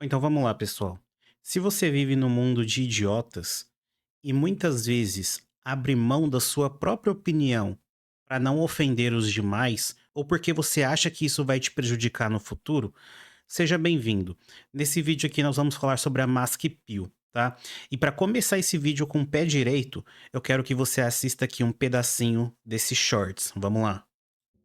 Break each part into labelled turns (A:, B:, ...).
A: Então vamos lá, pessoal. Se você vive num mundo de idiotas e muitas vezes abre mão da sua própria opinião para não ofender os demais, ou porque você acha que isso vai te prejudicar no futuro, seja bem-vindo. Nesse vídeo aqui nós vamos falar sobre a Mask Pill, tá? E para começar esse vídeo com o pé direito, eu quero que você assista aqui um pedacinho desse shorts. Vamos lá.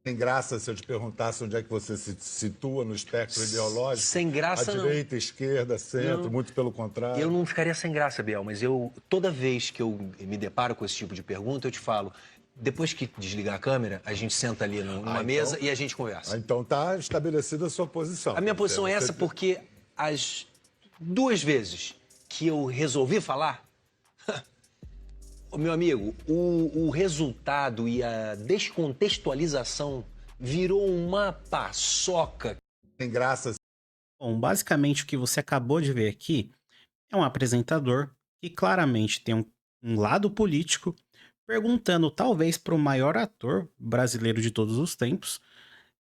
B: Tem graça se eu te perguntasse onde é que você se situa no espectro ideológico?
C: Sem
B: À
C: graça, não.
B: direita, esquerda, centro,
C: Não,
B: muito pelo
C: eu
B: contrário.
C: não ficaria sem graça, Biel, mas toda vez que eu me deparo com esse tipo de pergunta, eu te falo, depois que desligar a câmera, a gente senta ali numa mesa e a gente conversa.
B: Então tá estabelecida a sua posição.
C: A minha
B: Quer dizer,
C: posição é essa porque as duas vezes que eu resolvi falar, ô, meu amigo, o resultado e a descontextualização virou uma paçoca.
B: tem graça.
A: Bom, basicamente o que você acabou de ver aqui é um apresentador que claramente tem um lado político, perguntando talvez para o maior ator brasileiro de todos os tempos,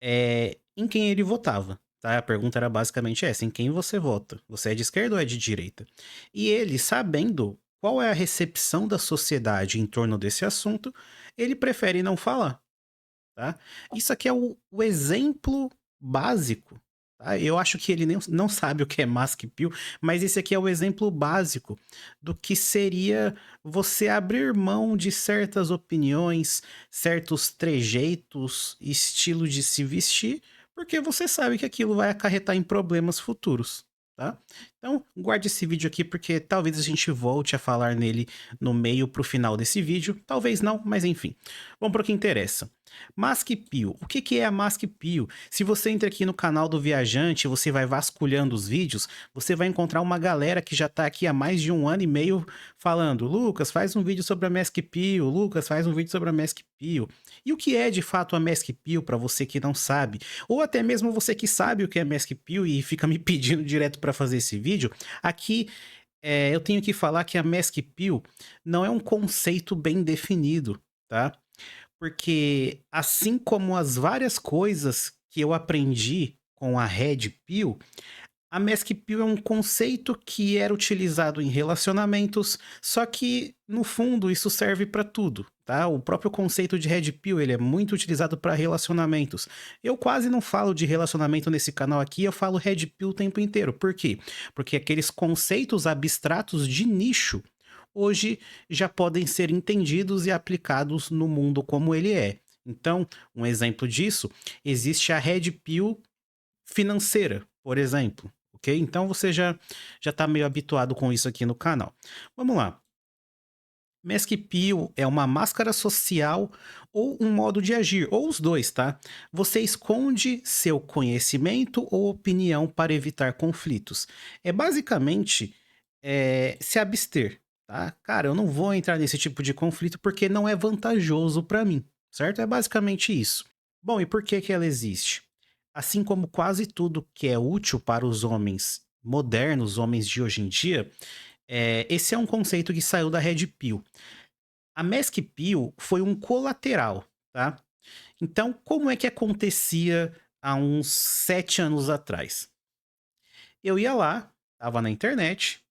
A: em quem ele votava. Tá? A pergunta era basicamente essa: em quem você vota? Você é de esquerda ou é de direita? E ele, sabendo qual é a recepção da sociedade em torno desse assunto, ele prefere não falar. Tá? Isso aqui é o exemplo básico. Tá? Eu acho que ele nem, não sabe o que é Mask Pill, mas esse aqui é o exemplo básico do que seria você abrir mão de certas opiniões, certos trejeitos, estilo de se vestir, porque você sabe que aquilo vai acarretar em problemas futuros. Tá? Então, guarde esse vídeo aqui porque talvez a gente volte a falar nele no meio pro final desse vídeo. Talvez não, mas enfim. Vamos para o que interessa. Mask Pill. O que que é a Mask Pill? Se você entra aqui no canal do Viajante, você vai vasculhando os vídeos, você vai encontrar uma galera que já está aqui há mais de 1 ano e meio falando: Lucas, faz um vídeo sobre a Mask Pill, Lucas, faz um vídeo sobre a Mask Pill. E o que é de fato a Mask Pill para você que não sabe? Ou até mesmo você que sabe o que é Mask Pill e fica me pedindo direto para fazer esse vídeo, aqui eu tenho que falar que a Mask Pill não é um conceito bem definido, tá? Porque assim como as várias coisas que eu aprendi com a Red Pill, a Mask Pill é um conceito que era utilizado em relacionamentos, só que no fundo isso serve para tudo, tá? O próprio conceito de Red Pill, ele é muito utilizado para relacionamentos. Eu quase não falo de relacionamento nesse canal aqui, eu falo Red Pill o tempo inteiro. Por quê? Porque aqueles conceitos abstratos de nicho hoje já podem ser entendidos e aplicados no mundo como ele é. Então, um exemplo disso, existe a Red Pill financeira, por exemplo, ok? Então você já está meio habituado com isso aqui no canal. Vamos lá. Mask Pill é uma máscara social ou um modo de agir, ou os dois, tá? Você esconde seu conhecimento ou opinião para evitar conflitos. É basicamente se abster, tá? Cara, eu não vou entrar nesse tipo de conflito porque não é vantajoso para mim, certo? É basicamente isso. Bom, e por que que ela existe? Assim como quase tudo que é útil para os homens modernos, homens de hoje em dia, esse é um conceito que saiu da Red Pill. A Mask Pill foi um colateral, tá? Então, como é que acontecia há uns 7 anos atrás? Eu ia lá, tava na internet,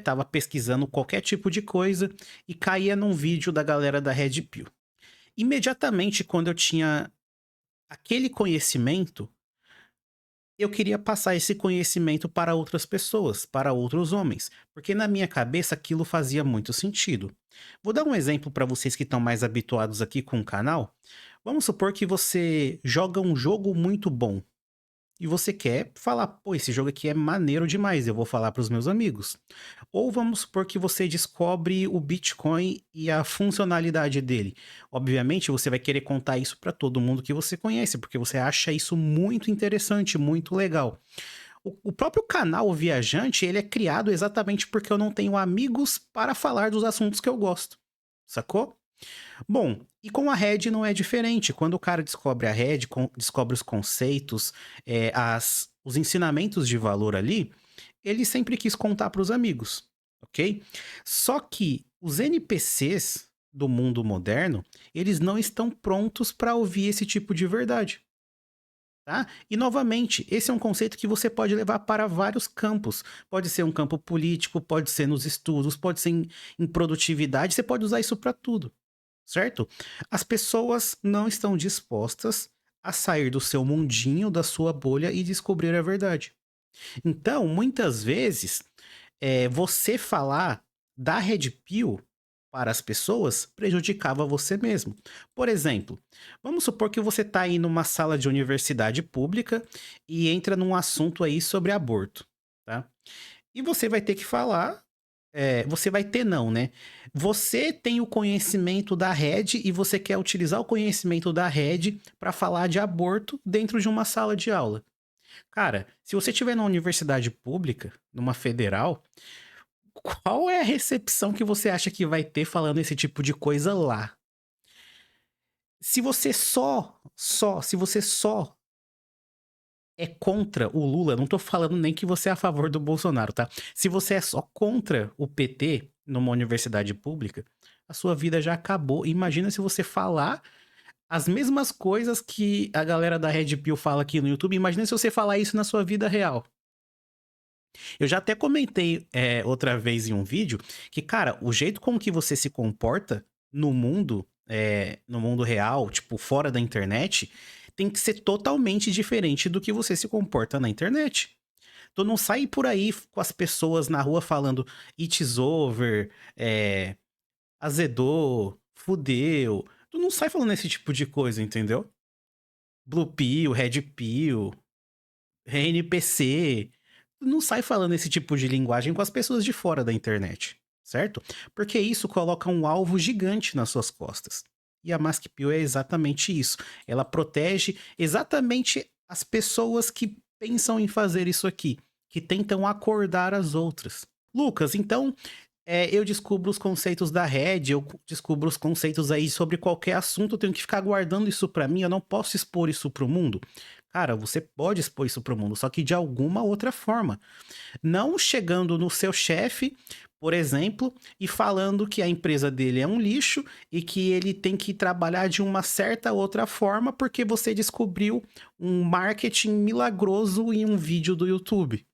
A: tava pesquisando qualquer tipo de coisa e caía num vídeo da galera da Red Pill. Imediatamente, quando eu tinha aquele conhecimento, eu queria passar esse conhecimento para outras pessoas, para outros homens, porque na minha cabeça aquilo fazia muito sentido. Vou dar um exemplo para vocês que estão mais habituados aqui com o canal. Vamos supor que você joga um jogo muito bom e você quer falar: pô, esse jogo aqui é maneiro demais, eu vou falar para os meus amigos. Ou vamos supor que você descobre o Bitcoin e a funcionalidade dele. Obviamente, você vai querer contar isso para todo mundo que você conhece, porque você acha isso muito interessante, muito legal. O próprio canal O Viajante, ele é criado exatamente porque eu não tenho amigos para falar dos assuntos que eu gosto. Sacou? Bom, e com a Red não é diferente. Quando o cara descobre a Red, descobre os conceitos, os ensinamentos de valor ali, ele sempre quis contar para os amigos, ok? Só que os NPCs do mundo moderno, eles não estão prontos para ouvir esse tipo de verdade. tá? E novamente, esse é um conceito que você pode levar para vários campos. Pode ser um campo político, pode ser nos estudos, pode ser em produtividade, você pode usar isso para tudo, certo? As pessoas não estão dispostas a sair do seu mundinho, da sua bolha e descobrir a verdade. Então, muitas vezes, você falar da Red Pill para as pessoas prejudicava você mesmo. Por exemplo, vamos supor que você está aí numa sala de universidade pública e entra num assunto aí sobre aborto, tá? E você vai ter que falar. Você vai ter, não, né? Você tem o conhecimento da rede e você quer utilizar o conhecimento da rede para falar de aborto dentro de uma sala de aula. Cara, se você estiver numa universidade pública, numa federal, qual é a recepção que você acha que vai ter falando esse tipo de coisa lá? Se você se você só é contra o Lula, não tô falando nem que você é a favor do Bolsonaro, tá? Se você é só contra o PT numa universidade pública, a sua vida já acabou. Imagina se você falar as mesmas coisas que a galera da Red Pill fala aqui no YouTube, imagina se você falar isso na sua vida real. Eu já até comentei outra vez em um vídeo que, cara, o jeito com que você se comporta no mundo real, tipo, fora da internet, tem que ser totalmente diferente do que você se comporta na internet. Tu não sai por aí com as pessoas na rua falando it's over, azedou, fudeu. Tu não sai falando esse tipo de coisa, entendeu? Blue Pill, Red Pill, NPC. Não sai falando esse tipo de linguagem com as pessoas de fora da internet, certo? Porque isso coloca um alvo gigante nas suas costas. E a Mask Pill é exatamente isso. Ela protege exatamente as pessoas que pensam em fazer isso aqui, que tentam acordar as outras. Lucas, então eu descubro os conceitos da rede, eu descubro os conceitos aí sobre qualquer assunto, eu tenho que ficar guardando isso pra mim, eu não posso expor isso pro mundo. Cara, você pode expor isso pro mundo, só que de alguma outra forma. Não chegando no seu chefe, por exemplo, e falando que a empresa dele é um lixo e que ele tem que trabalhar de uma certa outra forma porque você descobriu um marketing milagroso em um vídeo do YouTube.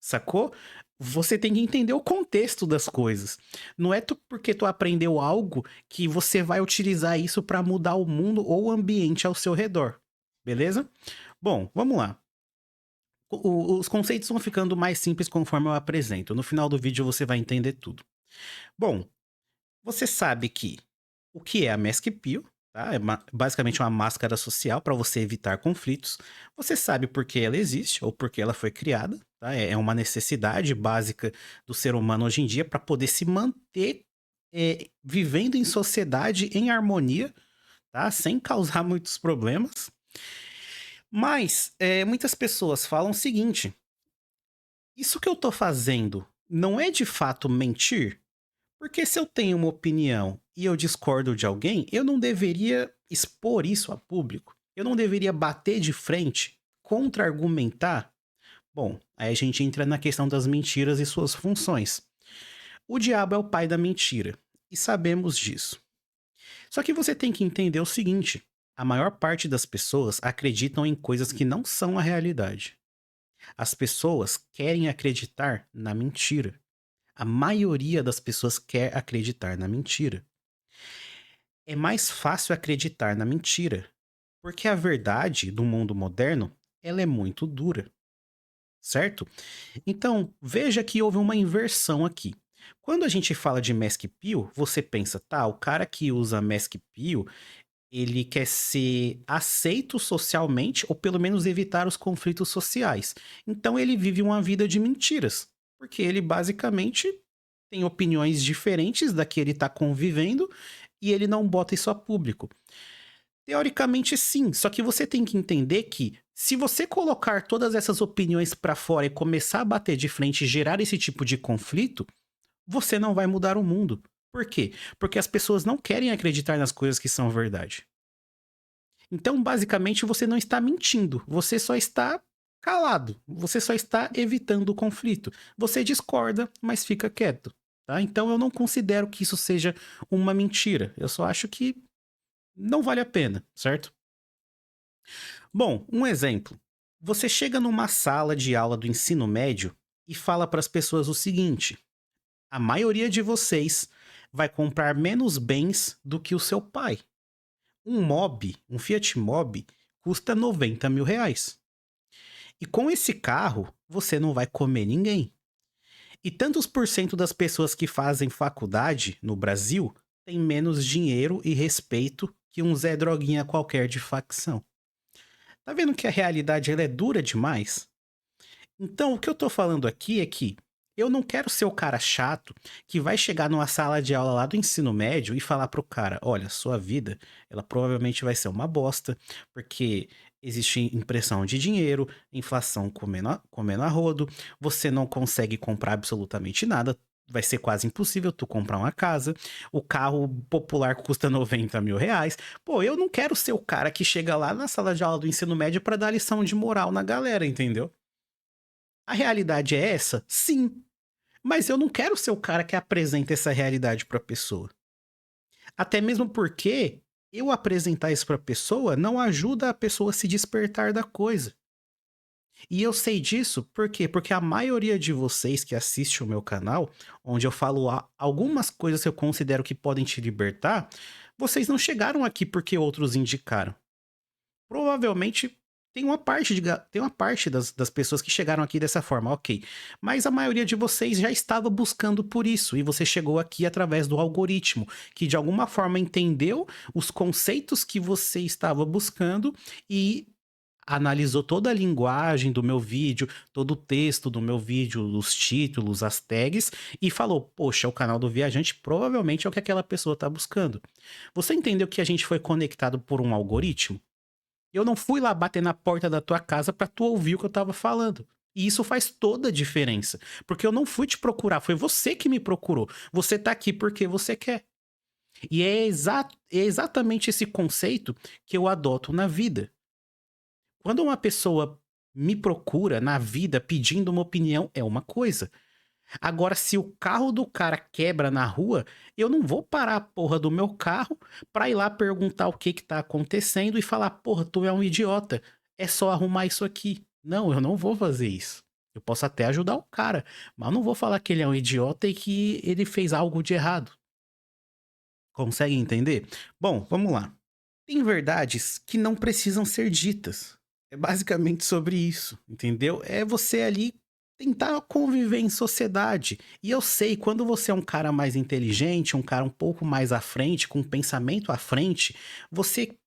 A: Sacou? Você tem que entender o contexto das coisas. Não é porque tu aprendeu algo que você vai utilizar isso para mudar o mundo ou o ambiente ao seu redor. Beleza? Bom, vamos lá. Os conceitos vão ficando mais simples conforme eu apresento. No final do vídeo você vai entender tudo. Bom, você sabe que o que é a Mask Pill, tá? É basicamente uma máscara social para você evitar conflitos. Você sabe por que ela existe ou por que ela foi criada, tá? É uma necessidade básica do ser humano hoje em dia para poder se manter vivendo em sociedade em harmonia, tá? Sem causar muitos problemas. Mas muitas pessoas falam o seguinte: isso que eu tô fazendo não é de fato mentir? Porque se eu tenho uma opinião e eu discordo de alguém, eu não deveria expor isso a público? Eu não deveria bater de frente, contra-argumentar? Bom, aí a gente entra na questão das mentiras e suas funções. O diabo é o pai da mentira, e sabemos disso. Só que você tem que entender o seguinte: a maior parte das pessoas acreditam em coisas que não são a realidade. As pessoas querem acreditar na mentira. A maioria das pessoas quer acreditar na mentira. É mais fácil acreditar na mentira, porque a verdade do mundo moderno, ela é muito dura, certo? Então, veja que houve uma inversão aqui. Quando a gente fala de Mask Pill, você pensa, tá, o cara que usa Mask Pill, ele quer ser aceito socialmente ou pelo menos evitar os conflitos sociais. Então ele vive uma vida de mentiras, porque ele basicamente tem opiniões diferentes da que ele está convivendo e ele não bota isso a público. Teoricamente sim, só que você tem que entender que se você colocar todas essas opiniões para fora e começar a bater de frente e gerar esse tipo de conflito, você não vai mudar o mundo. Por quê? Porque as pessoas não querem acreditar nas coisas que são verdade. Então, basicamente, você não está mentindo, você só está calado, você só está evitando o conflito. Você discorda, mas fica quieto, tá? Então eu não considero que isso seja uma mentira, eu só acho que não vale a pena, certo? Bom, um exemplo. Você chega numa sala de aula do ensino médio e fala para as pessoas o seguinte: a maioria de vocês vai comprar menos bens do que o seu pai. Um Fiat Mobi, custa 90 mil reais. E com esse carro, você não vai comer ninguém. E tantos por cento das pessoas que fazem faculdade no Brasil têm menos dinheiro e respeito que um Zé Droguinha qualquer de facção. Tá vendo que a realidade ela é dura demais? Então, o que eu tô falando aqui é que eu não quero ser o cara chato que vai chegar numa sala de aula lá do ensino médio e falar pro cara: olha, sua vida, ela provavelmente vai ser uma bosta, porque existe impressão de dinheiro, inflação comendo a rodo, você não consegue comprar absolutamente nada. Vai ser quase impossível tu comprar uma casa. O carro popular custa 90 mil reais. Pô, eu não quero ser o cara que chega lá na sala de aula do ensino médio pra dar lição de moral na galera, entendeu? A realidade é essa? Sim. Mas eu não quero ser o cara que apresenta essa realidade pra pessoa. Até mesmo porque eu apresentar isso pra pessoa não ajuda a pessoa a se despertar da coisa. E eu sei disso por quê? Porque a maioria de vocês que assiste o meu canal, onde eu falo algumas coisas que eu considero que podem te libertar, vocês não chegaram aqui porque outros indicaram. Provavelmente tem uma parte das pessoas que chegaram aqui dessa forma, ok. Mas a maioria de vocês já estava buscando por isso, e você chegou aqui através do algoritmo, que de alguma forma entendeu os conceitos que você estava buscando e analisou toda a linguagem do meu vídeo, todo o texto do meu vídeo, os títulos, as tags, e falou: poxa, o canal do viajante provavelmente é o que aquela pessoa está buscando. Você entendeu que a gente foi conectado por um algoritmo? Eu não fui lá bater na porta da tua casa pra tu ouvir o que eu tava falando. E isso faz toda a diferença. Porque eu não fui te procurar, foi você que me procurou. Você tá aqui porque você quer. E é exatamente esse conceito que eu adoto na vida. Quando uma pessoa me procura na vida pedindo uma opinião, é uma coisa. Agora, se o carro do cara quebra na rua, eu não vou parar a porra do meu carro pra ir lá perguntar o que que tá acontecendo e falar: porra, tu é um idiota, é só arrumar isso aqui. Não, eu não vou fazer isso. Eu posso até ajudar o cara, mas eu não vou falar que ele é um idiota e que ele fez algo de errado. Consegue entender? Bom, vamos lá. Tem verdades que não precisam ser ditas. É basicamente sobre isso, entendeu? É você ali tentar conviver em sociedade. E eu sei, quando você é um cara mais inteligente, um cara um pouco mais à frente, com um pensamento à frente, você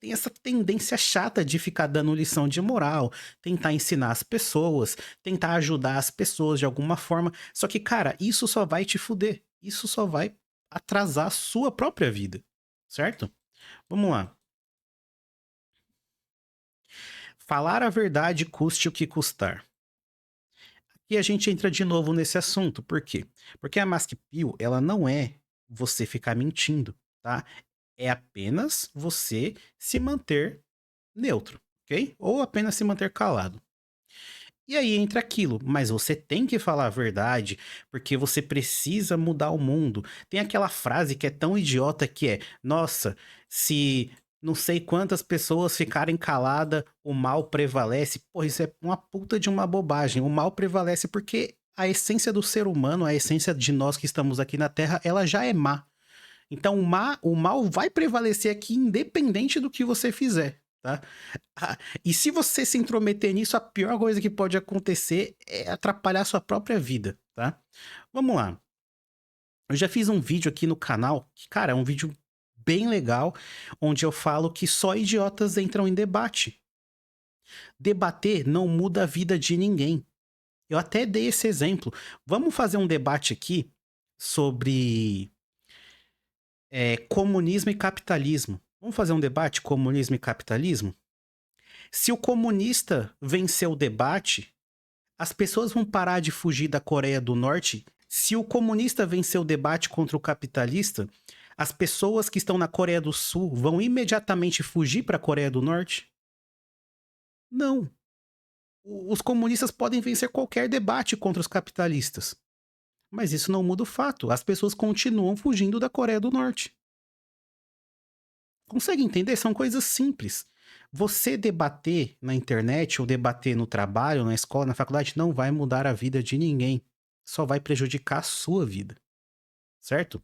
A: tem essa tendência chata de ficar dando lição de moral, tentar ensinar as pessoas, tentar ajudar as pessoas de alguma forma. Só que, cara, isso só vai te fuder. Isso só vai atrasar a sua própria vida, certo? Vamos lá. Falar a verdade custe o que custar. E a gente entra de novo nesse assunto, por quê? Porque a Mask Pill, ela não é você ficar mentindo, tá? É apenas você se manter neutro, ok? Ou apenas se manter calado. E aí entra aquilo, mas você tem que falar a verdade, porque você precisa mudar o mundo. Tem aquela frase que é tão idiota que é: nossa, se não sei quantas pessoas ficarem caladas, o mal prevalece. Pô, isso é uma puta de uma bobagem. O mal prevalece porque a essência do ser humano, a essência de nós que estamos aqui na Terra, ela já é má. Então o mal vai prevalecer aqui independente do que você fizer, tá? Ah, e se você se intrometer nisso, a pior coisa que pode acontecer é atrapalhar a sua própria vida, tá? Vamos lá. Eu já fiz um vídeo aqui no canal, que, cara, é um vídeo bem legal, onde eu falo que só idiotas entram em debate. Debater não muda a vida de ninguém. Eu até dei esse exemplo. Vamos fazer um debate aqui sobre comunismo e capitalismo. Vamos fazer um debate comunismo e capitalismo? Se o comunista vencer o debate, as pessoas vão parar de fugir da Coreia do Norte. Se o comunista vencer o debate contra o capitalista, as pessoas que estão na Coreia do Sul vão imediatamente fugir para a Coreia do Norte? Não. Os comunistas podem vencer qualquer debate contra os capitalistas. Mas isso não muda o fato. As pessoas continuam fugindo da Coreia do Norte. Consegue entender? São coisas simples. Você debater na internet ou debater no trabalho, na escola, na faculdade, não vai mudar a vida de ninguém. Só vai prejudicar a sua vida, certo?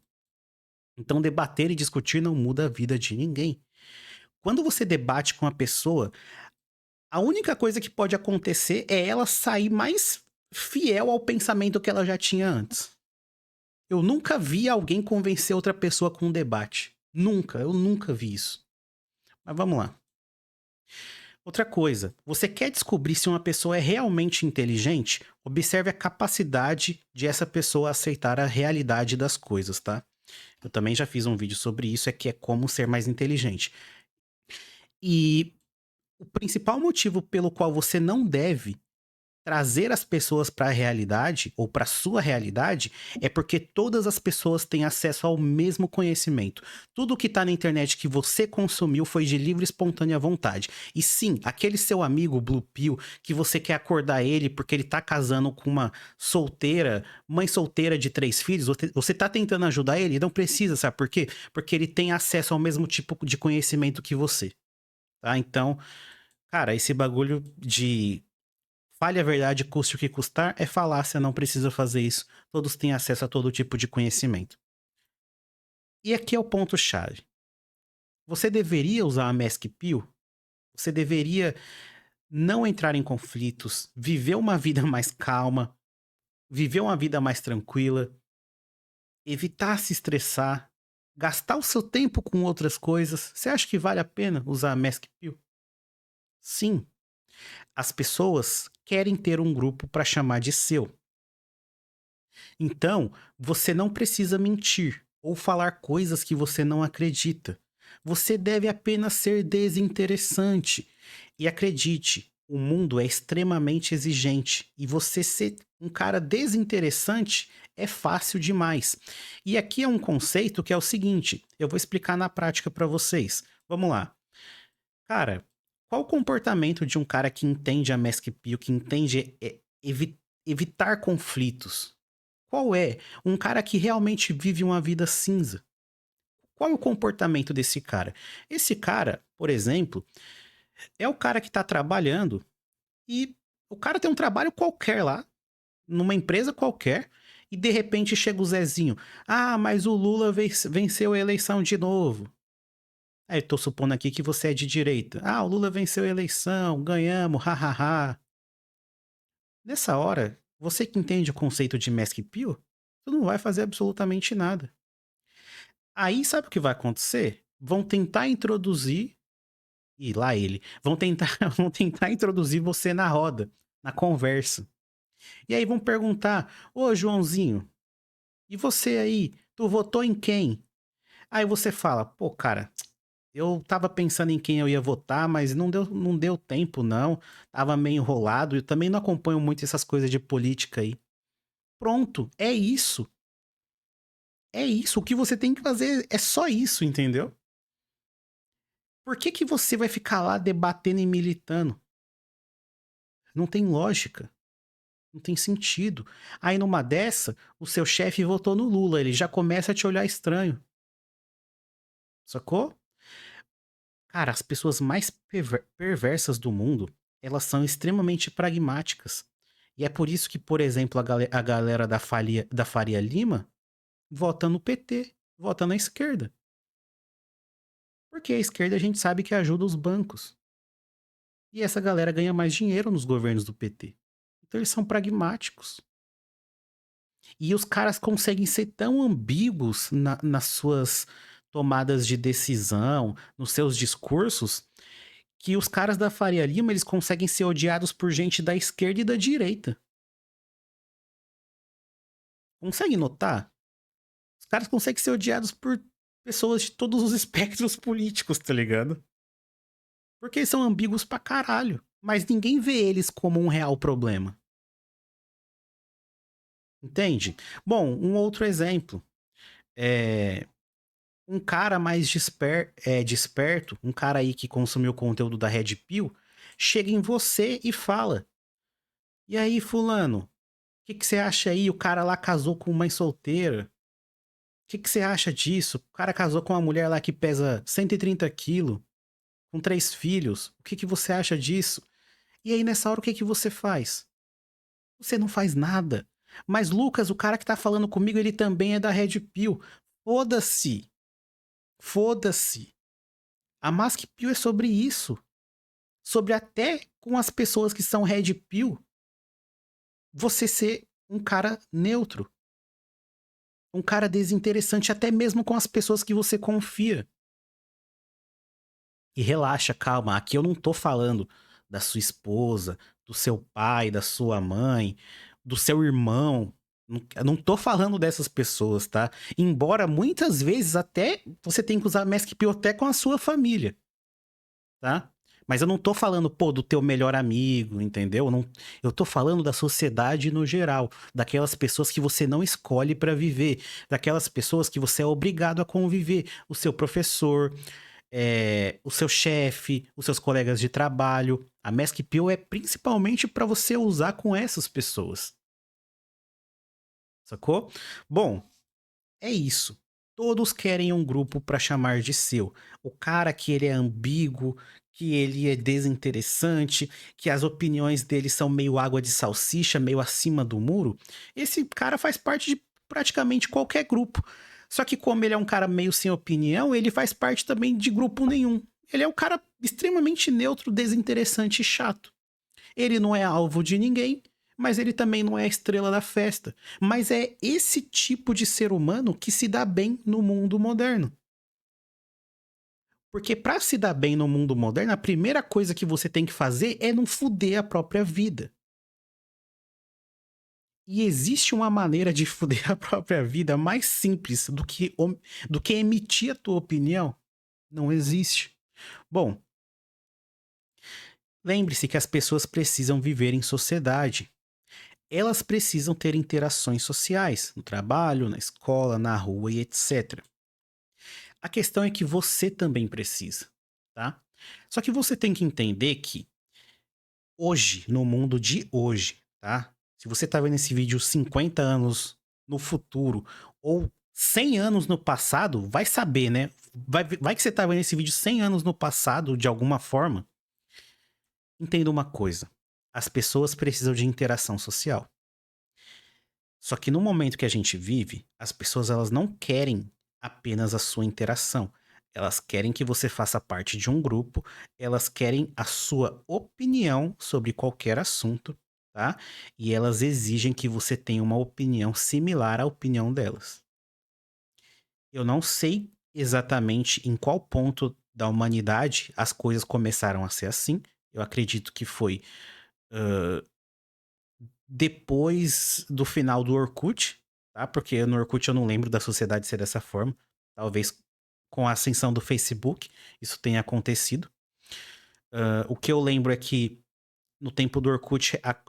A: Então, debater e discutir não muda a vida de ninguém. Quando você debate com a pessoa, a única coisa que pode acontecer é ela sair mais fiel ao pensamento que ela já tinha antes. Eu nunca vi alguém convencer outra pessoa com um debate. Nunca, eu nunca vi isso. Mas vamos lá. Outra coisa, você quer descobrir se uma pessoa é realmente inteligente? Observe a capacidade de essa pessoa aceitar a realidade das coisas, tá? Eu também já fiz um vídeo sobre isso, que é como ser mais inteligente. E o principal motivo pelo qual você não deve trazer as pessoas para a realidade ou para sua realidade é porque todas as pessoas têm acesso ao mesmo conhecimento. Tudo que está na internet que você consumiu foi de livre e espontânea vontade. E sim, aquele seu amigo Blue Pill que você quer acordar ele porque ele tá casando com uma solteira, mãe solteira de 3 filhos, você tá tentando ajudar ele? Não precisa, sabe por quê? Porque ele tem acesso ao mesmo tipo de conhecimento que você, tá? Então, cara, esse bagulho de fale a verdade, custe o que custar, é falácia, não precisa fazer isso. Todos têm acesso a todo tipo de conhecimento. E aqui é o ponto-chave. Você deveria usar a Mask Pill? Você deveria não entrar em conflitos, viver uma vida mais calma, viver uma vida mais tranquila, evitar se estressar, gastar o seu tempo com outras coisas. Você acha que vale a pena usar a Mask Pill? Sim. As pessoas querem ter um grupo para chamar de seu. Então, você não precisa mentir ou falar coisas que você não acredita. Você deve apenas ser desinteressante. E acredite, o mundo é extremamente exigente e você ser um cara desinteressante é fácil demais. E aqui é um conceito que é o seguinte, eu vou explicar na prática para vocês. Vamos lá. Cara, qual o comportamento de um cara que entende a Mask Pill, que entende evitar conflitos? Qual é? Um cara que realmente vive uma vida cinza. Qual é o comportamento desse cara? Esse cara, por exemplo, é o cara que tá trabalhando e o cara tem um trabalho qualquer lá, numa empresa qualquer, e de repente chega o Zezinho. Ah, mas o Lula venceu a eleição de novo. Aí eu tô supondo aqui que você é de direita. Ah, o Lula venceu a eleição, ganhamos, hahaha. Nessa hora, você que entende o conceito de Mask Pill, tu não vai fazer absolutamente nada. Aí sabe o que vai acontecer? Vão tentar introduzir, e lá ele, vão tentar, vão tentar introduzir você na roda, na conversa. E aí vão perguntar: Ô Joãozinho, e você aí, tu votou em quem? Aí você fala: pô, cara, eu tava pensando em quem eu ia votar, mas não deu tempo, não. Tava meio enrolado. Eu também não acompanho muito essas coisas de política aí. Pronto, é isso. É isso. O que você tem que fazer é só isso, entendeu? Por que que você vai ficar lá debatendo e militando? Não tem lógica. Não tem sentido. Aí numa dessa, o seu chefe votou no Lula. Ele já começa a te olhar estranho. Sacou? Cara, as pessoas mais perversas do mundo, elas são extremamente pragmáticas. E é por isso que, por exemplo, a galera da Faria Lima vota no PT, vota na esquerda. Porque a esquerda a gente sabe que ajuda os bancos. E essa galera ganha mais dinheiro nos governos do PT. Então eles são pragmáticos. E os caras conseguem ser tão ambíguos nas suas tomadas de decisão, nos seus discursos, que os caras da Faria Lima, eles conseguem ser odiados por gente da esquerda e da direita. Consegue notar? Os caras conseguem ser odiados por pessoas de todos os espectros políticos, tá ligado? Porque eles são ambíguos pra caralho. Mas ninguém vê eles como um real problema. Entende? Bom, um outro exemplo. É, um cara mais desperto, um cara aí que consumiu o conteúdo da Red Pill, chega em você e fala: E aí, fulano, o que você acha aí? O cara lá casou com mãe solteira. O que você acha disso? O cara casou com uma mulher lá que pesa 130 quilos, com 3 filhos. O que que você acha disso? E aí, nessa hora, o que que você faz? Você não faz nada. Mas, Lucas, o cara que tá falando comigo, ele também é da Red Pill. Foda-se. Foda-se. A Mask Pill é sobre isso. Sobre até com as pessoas que são Red Pill, você ser um cara neutro. Um cara desinteressante, até mesmo com as pessoas que você confia. E relaxa, calma. Aqui eu não tô falando da sua esposa, do seu pai, da sua mãe, do seu irmão. Eu não tô falando dessas pessoas, tá? Embora muitas vezes até você tenha que usar Mask Pill até com a sua família, tá? Mas eu não tô falando, pô, do teu melhor amigo, entendeu? Eu tô falando da sociedade no geral, daquelas pessoas que você não escolhe pra viver, daquelas pessoas que você é obrigado a conviver, o seu professor, o seu chefe, os seus colegas de trabalho. A Mask Pill é principalmente pra você usar com essas pessoas, sacou? Bom, é isso. Todos querem um grupo pra chamar de seu. O cara que ele é ambíguo, que ele é desinteressante, que as opiniões dele são meio água de salsicha, meio acima do muro, esse cara faz parte de praticamente qualquer grupo. Só que como ele é um cara meio sem opinião, ele faz parte também de grupo nenhum. Ele é um cara extremamente neutro, desinteressante e chato. Ele não é alvo de ninguém, mas ele também não é a estrela da festa. Mas é esse tipo de ser humano que se dá bem no mundo moderno. Porque pra se dar bem no mundo moderno, a primeira coisa que você tem que fazer é não fuder a própria vida. E existe uma maneira de fuder a própria vida mais simples do que emitir a tua opinião? Não existe. Bom, lembre-se que as pessoas precisam viver em sociedade. Elas precisam ter interações sociais, no trabalho, na escola, na rua e etc. A questão é que você também precisa, tá? Só que você tem que entender que hoje, no mundo de hoje, tá? Se você tá vendo esse vídeo 50 anos no futuro ou 100 anos no passado, vai saber, né? Vai que você tá vendo esse vídeo 100 anos no passado, de alguma forma. Entenda uma coisa. As pessoas precisam de interação social. Só que no momento que a gente vive, as pessoas elas não querem apenas a sua interação. Elas querem que você faça parte de um grupo, elas querem a sua opinião sobre qualquer assunto, tá? E elas exigem que você tenha uma opinião similar à opinião delas. Eu não sei exatamente em qual ponto da humanidade as coisas começaram a ser assim. Eu acredito que foi depois do final do Orkut, tá? Porque no Orkut eu não lembro da sociedade ser dessa forma. Talvez com a ascensão do Facebook isso tenha acontecido. O que eu lembro é que no tempo do Orkut a,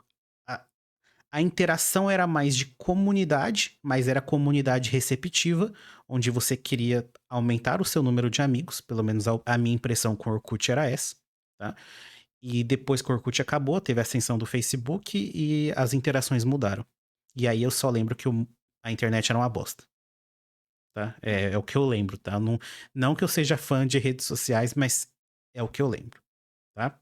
A: a interação era mais de comunidade, mas era comunidade receptiva, onde você queria aumentar o seu número de amigos, pelo menos a minha impressão com o Orkut era essa, tá? E depois que o Orkut acabou, teve a ascensão do Facebook e as interações mudaram. E aí eu só lembro que a internet era uma bosta, tá? É o que eu lembro, tá? Não que eu seja fã de redes sociais, mas é o que eu lembro, tá?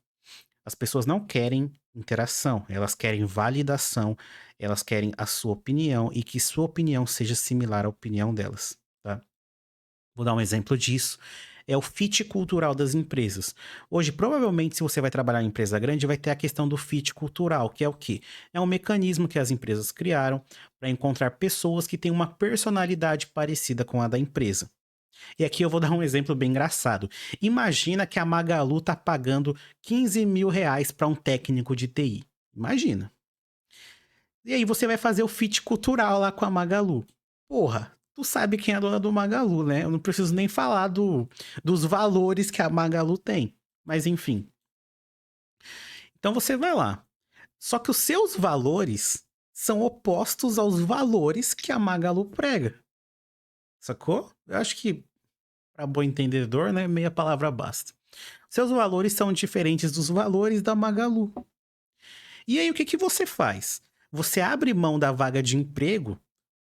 A: As pessoas não querem interação, elas querem validação, elas querem a sua opinião e que sua opinião seja similar à opinião delas, tá? Vou dar um exemplo disso. É o fit cultural das empresas. Hoje, provavelmente, se você vai trabalhar em empresa grande, vai ter a questão do fit cultural, que é o quê? É um mecanismo que as empresas criaram para encontrar pessoas que têm uma personalidade parecida com a da empresa. E aqui eu vou dar um exemplo bem engraçado. Imagina que a Magalu tá pagando 15 mil reais para um técnico de TI. Imagina. E aí você vai fazer o fit cultural lá com a Magalu. Porra, tu sabe quem é a dona do Magalu, né? Eu não preciso nem falar dos valores que a Magalu tem. Mas enfim. Então você vai lá. Só que os seus valores são opostos aos valores que a Magalu prega. Sacou? Eu acho que, para bom entendedor, né? Meia palavra basta. Seus valores são diferentes dos valores da Magalu. E aí o que que você faz? Você abre mão da vaga de emprego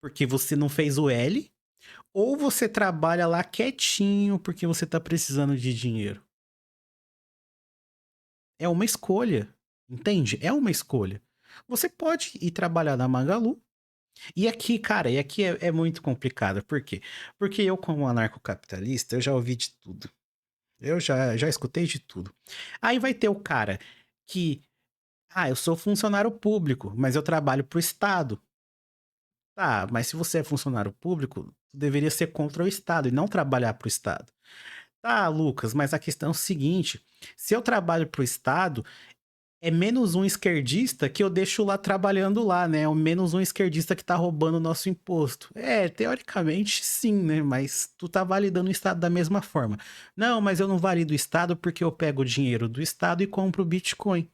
A: porque você não fez o L, ou você trabalha lá quietinho porque você tá precisando de dinheiro? É uma escolha, entende? É uma escolha. Você pode ir trabalhar na Magalu. E aqui, cara, é muito complicado. Por quê? Porque eu, como anarcocapitalista, eu já ouvi de tudo. Eu já escutei de tudo. Aí vai ter o cara que, eu sou funcionário público, mas eu trabalho pro Estado. Tá, mas se você é funcionário público, tu deveria ser contra o Estado e não trabalhar pro Estado. Tá, Lucas, mas a questão é o seguinte: se eu trabalho pro Estado, é menos um esquerdista que eu deixo lá trabalhando lá, né? É o menos um esquerdista que tá roubando o nosso imposto. É, teoricamente sim, né? Mas tu tá validando o Estado da mesma forma. Não, mas eu não valido o Estado porque eu pego o dinheiro do Estado e compro Bitcoin.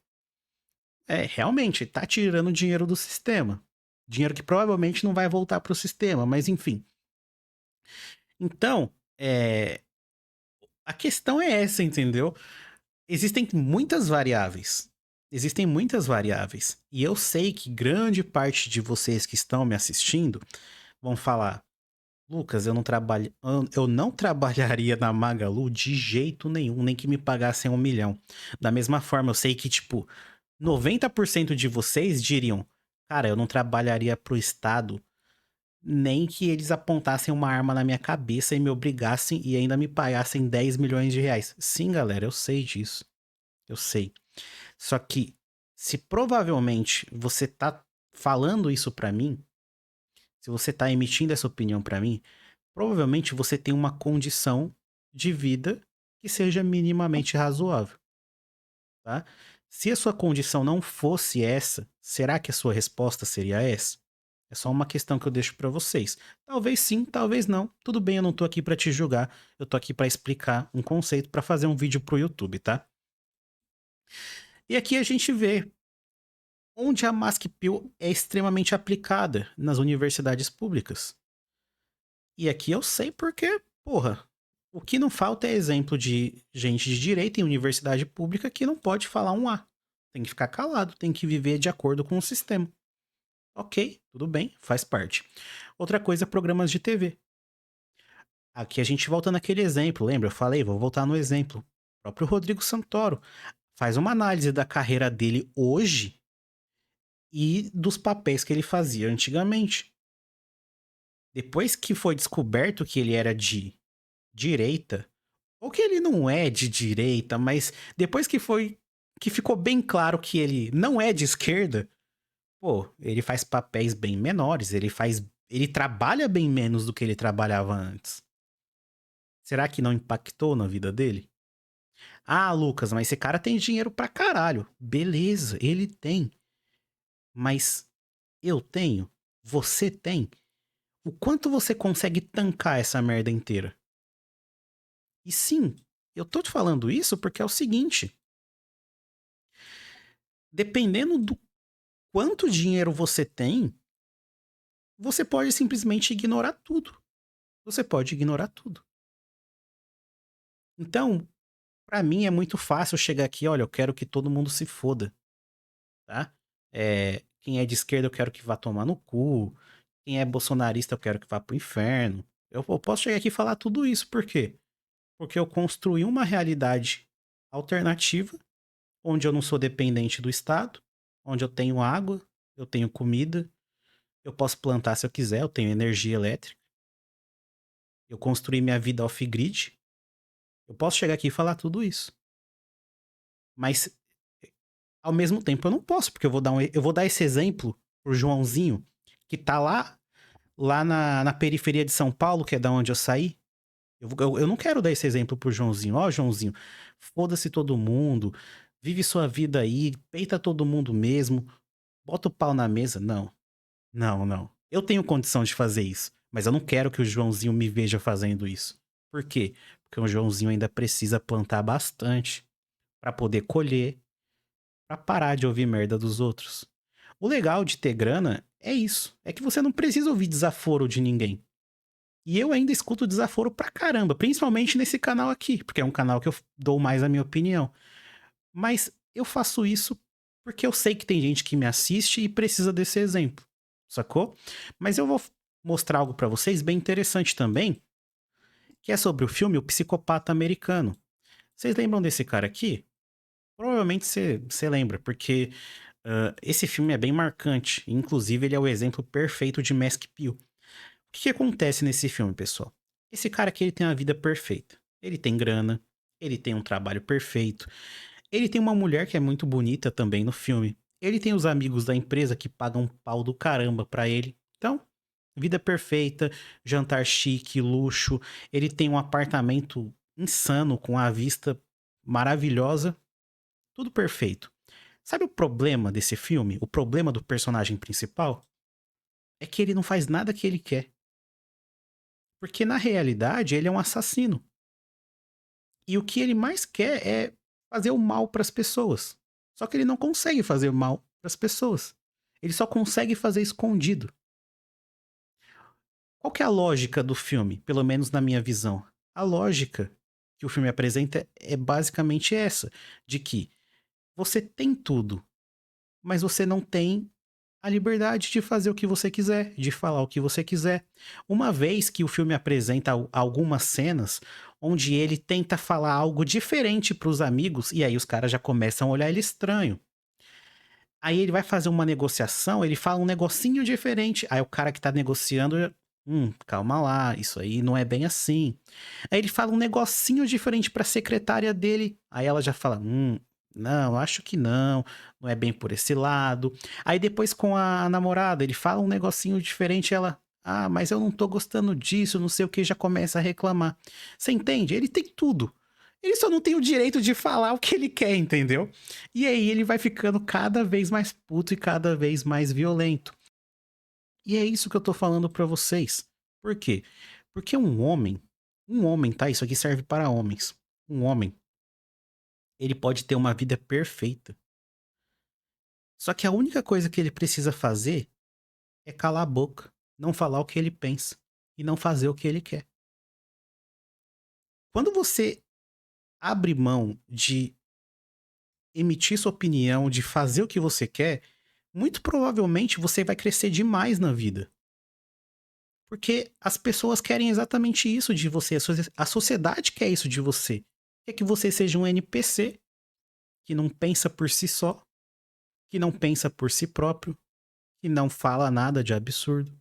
A: É, realmente, tá tirando dinheiro do sistema. Dinheiro que provavelmente não vai voltar pro sistema, mas enfim. Então, a questão é essa, entendeu? Existem muitas variáveis. Existem muitas variáveis. E eu sei que grande parte de vocês que estão me assistindo vão falar: Lucas, eu não trabalharia na Magalu de jeito nenhum, nem que me pagassem 1 milhão. Da mesma forma, eu sei que, tipo, 90% de vocês diriam: cara, eu não trabalharia pro Estado, nem que eles apontassem uma arma na minha cabeça e me obrigassem e ainda me pagassem 10 milhões de reais. Sim, galera, eu sei disso. Eu sei. Só que, se provavelmente você tá falando isso pra mim, se você tá emitindo essa opinião pra mim, provavelmente você tem uma condição de vida que seja minimamente razoável, tá? Se a sua condição não fosse essa, será que a sua resposta seria essa? É só uma questão que eu deixo pra vocês. Talvez sim, talvez não. Tudo bem, eu não tô aqui pra te julgar. Eu tô aqui pra explicar um conceito pra fazer um vídeo pro YouTube, tá? E aqui a gente vê onde a Mask Pill é extremamente aplicada nas universidades públicas. E aqui eu sei porque, porra, o que não falta é exemplo de gente de direita em universidade pública que não pode falar um A. Tem que ficar calado, tem que viver de acordo com o sistema. Ok, tudo bem, faz parte. Outra coisa, programas de TV. Aqui a gente volta naquele exemplo, lembra? Eu falei, vou voltar no exemplo. O próprio Rodrigo Santoro faz uma análise da carreira dele hoje e dos papéis que ele fazia antigamente. Depois que foi descoberto que ele era de direita, ou que ele não é de direita, mas depois que ficou bem claro que ele não é de esquerda, pô, ele faz papéis bem menores, ele trabalha bem menos do que ele trabalhava antes. Será que não impactou na vida dele? Ah, Lucas, mas esse cara tem dinheiro pra caralho. Beleza, ele tem. Mas eu tenho? Você tem? O quanto você consegue tancar essa merda inteira? E sim, eu tô te falando isso porque é o seguinte: dependendo do quanto dinheiro você tem, você pode simplesmente ignorar tudo. Você pode ignorar tudo. Então, pra mim é muito fácil chegar aqui, olha, eu quero que todo mundo se foda, tá? Quem é de esquerda eu quero que vá tomar no cu. Quem é bolsonarista eu quero que vá pro inferno. Eu posso chegar aqui e falar tudo isso, por quê? Porque eu construí uma realidade alternativa, onde eu não sou dependente do Estado, onde eu tenho água, eu tenho comida, eu posso plantar se eu quiser, eu tenho energia elétrica, eu construí minha vida off-grid. Eu posso chegar aqui e falar tudo isso. Mas, ao mesmo tempo, eu não posso, porque eu vou dar esse exemplo pro Joãozinho, que tá lá na periferia de São Paulo, que é da onde eu saí. Eu não quero dar esse exemplo pro Joãozinho. Ó, Joãozinho, foda-se todo mundo, vive sua vida aí, peita todo mundo mesmo, bota o pau na mesa. Não, não, não. Eu tenho condição de fazer isso, mas eu não quero que o Joãozinho me veja fazendo isso. Por quê? Porque o Joãozinho ainda precisa plantar bastante pra poder colher, pra parar de ouvir merda dos outros. O legal de ter grana é isso, é que você não precisa ouvir desaforo de ninguém. E eu ainda escuto desaforo pra caramba, principalmente nesse canal aqui, porque é um canal que eu dou mais a minha opinião. Mas eu faço isso porque eu sei que tem gente que me assiste e precisa desse exemplo, sacou? Mas eu vou mostrar algo pra vocês bem interessante também, que é sobre o filme O Psicopata Americano. Vocês lembram desse cara aqui? Provavelmente você lembra, porque esse filme é bem marcante. Inclusive, ele é o exemplo perfeito de Mask Peel. O que que acontece nesse filme, pessoal? Esse cara aqui, ele tem a vida perfeita. Ele tem grana, ele tem um trabalho perfeito, ele tem uma mulher que é muito bonita também no filme. Ele tem os amigos da empresa que pagam um pau do caramba pra ele. Então, vida perfeita, jantar chique, luxo. Ele tem um apartamento insano com a vista maravilhosa, tudo perfeito. Sabe o problema desse filme? O problema do personagem principal? É que ele não faz nada que ele quer. Porque na realidade ele é um assassino. E o que ele mais quer é fazer o mal para as pessoas. Só que ele não consegue fazer o mal para as pessoas. Ele só consegue fazer escondido. Qual que é a lógica do filme, pelo menos na minha visão? A lógica que o filme apresenta é basicamente essa, de que você tem tudo, mas você não tem a liberdade de fazer o que você quiser, de falar o que você quiser. Uma vez que o filme apresenta algumas cenas onde ele tenta falar algo diferente para os amigos, e aí os caras já começam a olhar ele estranho. Aí ele vai fazer uma negociação, ele fala um negocinho diferente. Aí o cara que tá negociando, calma lá, isso aí não é bem assim. Aí ele fala um negocinho diferente pra secretária dele. Aí ela já fala, não, acho que não, não é bem por esse lado. Aí depois com a namorada, ele fala um negocinho diferente, ela, mas eu não tô gostando disso, não sei o que, já começa a reclamar. Você entende? Ele tem tudo. Ele só não tem o direito de falar o que ele quer, entendeu? E aí ele vai ficando cada vez mais puto e cada vez mais violento. E é isso que eu tô falando pra vocês. Por quê? Porque um homem, tá? Isso aqui serve para homens. Um homem, ele pode ter uma vida perfeita. Só que a única coisa que ele precisa fazer é calar a boca, não falar o que ele pensa e não fazer o que ele quer. Quando você abre mão de emitir sua opinião, de fazer o que você quer, muito provavelmente você vai crescer demais na vida. Porque as pessoas querem exatamente isso de você, a sociedade quer isso de você. Quer que você seja um NPC que não pensa por si só, que não pensa por si próprio, que não fala nada de absurdo,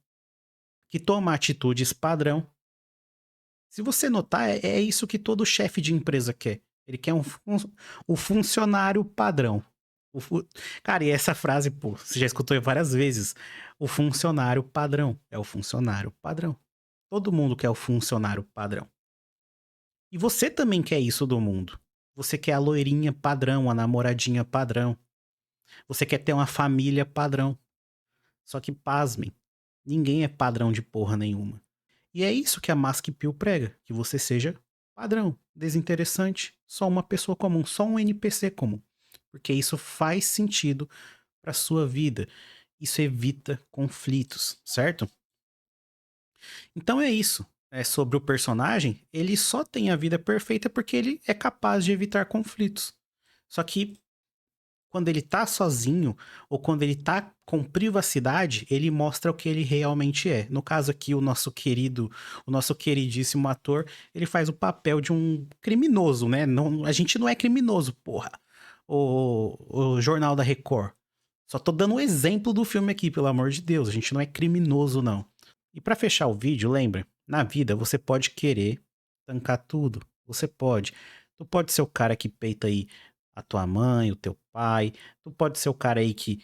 A: que toma atitudes padrão. Se você notar, é isso que todo chefe de empresa quer. Ele quer o funcionário padrão. Cara, e essa frase, pô, você já escutou várias vezes. O funcionário padrão. É o funcionário padrão. Todo mundo quer o funcionário padrão. E você também quer isso do mundo. Você quer a loirinha padrão, a namoradinha padrão. Você quer ter uma família padrão. Só que, pasmem, ninguém é padrão de porra nenhuma. E é isso que a Mask Pill prega, que você seja padrão, desinteressante, só uma pessoa comum, só um NPC comum. Porque isso faz sentido para sua vida. Isso evita conflitos, certo? Então é isso. É sobre o personagem, ele só tem a vida perfeita porque ele é capaz de evitar conflitos. Só que quando ele tá sozinho, ou quando ele tá com privacidade, ele mostra o que ele realmente é. No caso aqui, o nosso queridíssimo ator, ele faz o papel de um criminoso, né? Não, a gente não é criminoso, porra. O Jornal da Record. Só tô dando um exemplo do filme aqui, pelo amor de Deus. A gente não é criminoso, não. E pra fechar o vídeo, lembra? Na vida, você pode querer tancar tudo. Você pode. Tu pode ser o cara que peita aí a tua mãe, o teu pai. Tu pode ser o cara aí que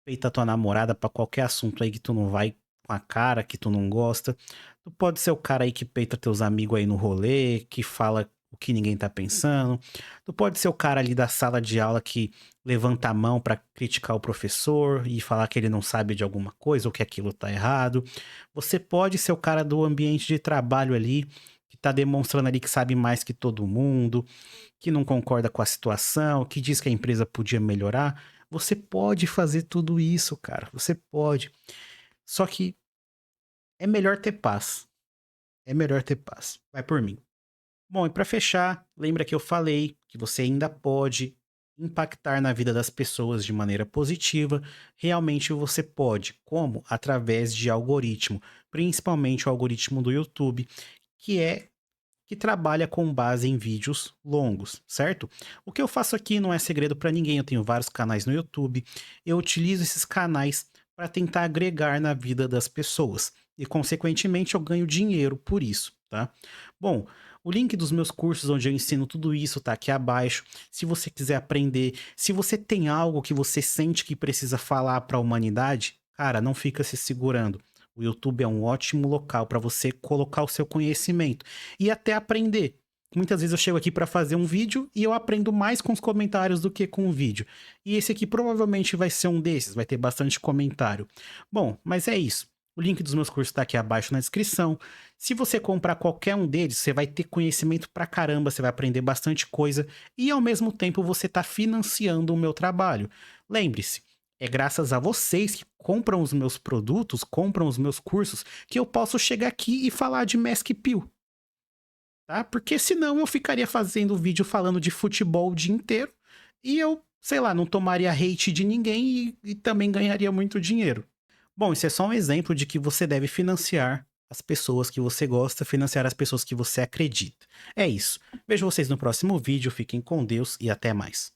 A: peita a tua namorada pra qualquer assunto aí que tu não vai com a cara, que tu não gosta. Tu pode ser o cara aí que peita teus amigos aí no rolê, que fala o que ninguém tá pensando. Tu pode ser o cara ali da sala de aula que levanta a mão pra criticar o professor e falar que ele não sabe de alguma coisa ou que aquilo tá errado. Você pode ser o cara do ambiente de trabalho ali, que tá demonstrando ali que sabe mais que todo mundo, que não concorda com a situação, que diz que a empresa podia melhorar. Você pode fazer tudo isso, cara. Você pode. Só que é melhor ter paz. É melhor ter paz. Vai por mim. Bom, e para fechar, lembra que eu falei que você ainda pode impactar na vida das pessoas de maneira positiva. Realmente você pode. Como? Através de algoritmo, principalmente o algoritmo do YouTube, que que trabalha com base em vídeos longos, certo? O que eu faço aqui não é segredo para ninguém, eu tenho vários canais no YouTube, eu utilizo esses canais para tentar agregar na vida das pessoas e, consequentemente, eu ganho dinheiro por isso, tá? Bom, o link dos meus cursos onde eu ensino tudo isso tá aqui abaixo. Se você quiser aprender, se você tem algo que você sente que precisa falar para a humanidade, cara, não fica se segurando. O YouTube é um ótimo local para você colocar o seu conhecimento e até aprender. Muitas vezes eu chego aqui para fazer um vídeo e eu aprendo mais com os comentários do que com o vídeo. E esse aqui provavelmente vai ser um desses, vai ter bastante comentário. Bom, mas é isso. O link dos meus cursos está aqui abaixo na descrição. Se você comprar qualquer um deles, você vai ter conhecimento pra caramba, você vai aprender bastante coisa e ao mesmo tempo você está financiando o meu trabalho. Lembre-se, é graças a vocês que compram os meus produtos, compram os meus cursos, que eu posso chegar aqui e falar de Mask Pill, tá? Porque senão eu ficaria fazendo vídeo falando de futebol o dia inteiro e eu, sei lá, não tomaria hate de ninguém e também ganharia muito dinheiro. Bom, isso é só um exemplo de que você deve financiar as pessoas que você gosta, financiar as pessoas que você acredita. É isso. Vejo vocês no próximo vídeo, fiquem com Deus e até mais.